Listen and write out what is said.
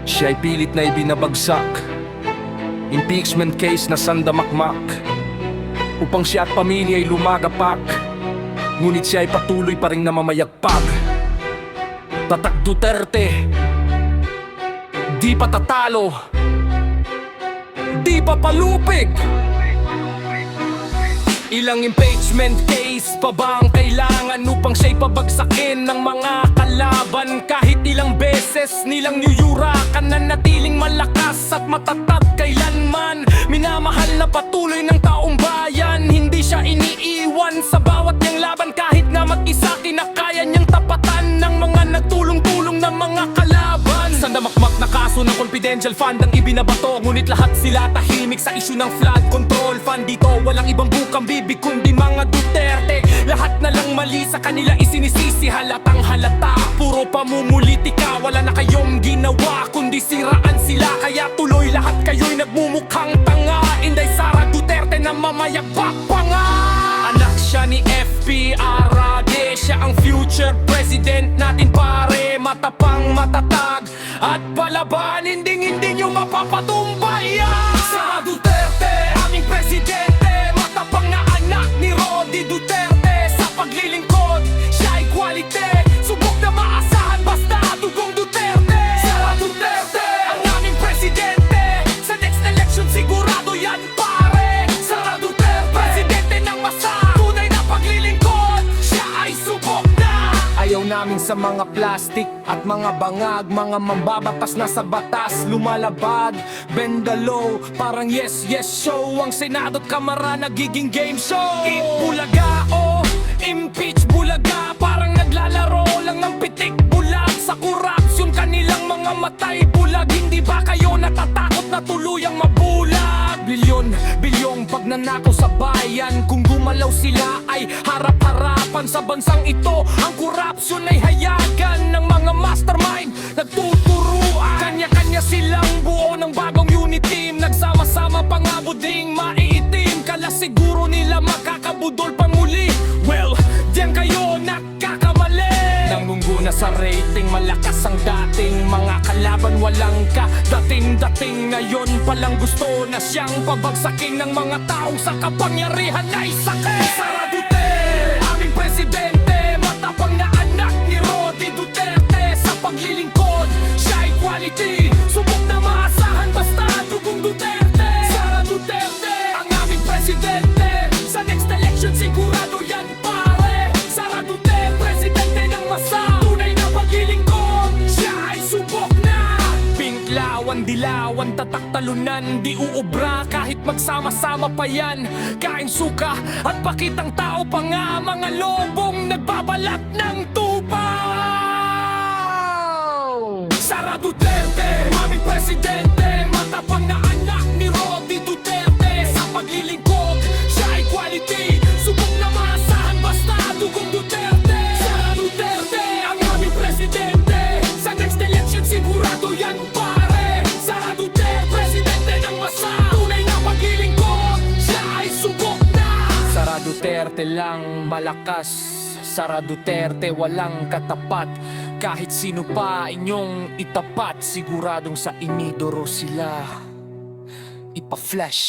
Siya'y pilit na ibinabagsak, impeachment case na sandamakmak, upang siya at pamilya ay lumagapak. Ngunit siya ay patuloy pa ring namamayagpag. Tatak Duterte, di pa tatalo, di pa palupig. Ilang impeachment case pa ba ang kailangan upang siya'y pabagsakin ng mga kalaban? Kahit ilang beses nilang niyurakan na natiling malakas at matatag kailanman. Minamahal na patuloy ng taong bayan, hindi siya iniiwan sa bawat niyang laban. Kahit na mag-isa kinakaya niyang tapatan ng mga nagtulong-tulong na mga kalaban. Sandamakmak na kaso ng confidential fund ang ibinabato, ngunit lahat sila tahimik sa issue ng flood control fund. Dito walang ibang bukang bibig kundi mga Duterte. Lahat na lang mali sa kanila isinisisi, halatang halata. Puro pamumulitika, wala na kayong ginawa kundi siraan sila. Kaya tuloy lahat kayo'y nagmumukhang tanga. Inday Sara Duterte na mamayagpak pa nga. Anak siya ni FP Arade, siya ang future president natin pare. Matapang, matatag at palaban, hindi nyo mapapatumbay. Sara Duterte, aming presidente, matapang na anak ni Rodi Duterte. Sa paglilingkod, siya ay quality, subok na maasahan basta dugong Duterte. Sara Duterte, ang aming presidente, sa next election sigurado yan pare. Sara Duterte, presidente ng masa, tunay na paglilingkod, siya ay subok na. Ayaw namin sa mga plastic at mga bangag, mga mambabatas na sa batas lumalabag. Bend the law, parang yes show. Ang Senado at Kamara nagiging game show. Eat bulaga o impeach bulaga, parang naglalaro lang ng pitik bulag. Sa korupsyon kanilang mga matay bulag. Hindi ba kayo natatakot na tuluyang mabulag? Bilyong pagnanakaw sa bayan, kung gumalaw sila ay harap-harapan. Sa bansang ito, ang korupsyon ay hayagan ng mga mastermind nagtuturuan. Kanya-kanya silang buo ng bagong unit team, nagsama-sama pangabuding maiitim. Kala siguro nila makakabudol pang muli. Well, diyan kayo nagkakamali. Nangunggo na sa rating, malakas ang dating mga kalaban, walang ka dating-dating. Ngayon palang gusto na siyang pabagsakin ng mga taong sa kapangyarihan ay sakit. Sara Duterte, aming presidente, matapang na anak ni Rodi Duterte. Sa paglilingkod, siya ay quality, subok na maasahan basta dugong Duterte. Sara Duterte, ang aming presidente, sa next election sigurado yan pare. Sara Duterte, presidente ng masa, tunay na paglilingkod, siya ay subok na. Pinklawan, dilawan, tatak talunan, di uubra kahit magsama-sama pa yan. Kain suka at pakitang tao pa nga, mga lobong nagbabalat ng tupaw. Sara Duterte, aming presidente, matapang na anak ni Rodi Duterte. Sa paglilingkod, siya ay quality, subok na maasahan basta dugong Duterte. Sara Duterte, ang aming presidente, sa next election sigurado yan pare. Sara Duterte, presidente ng masa, tunay na paglilingkod, siya ay subok na. Sara Duterte lang malakas, Sara Duterte walang katapat. Kahit sino pa inyong itapat, siguradong sa inidoro sila ipa-flash.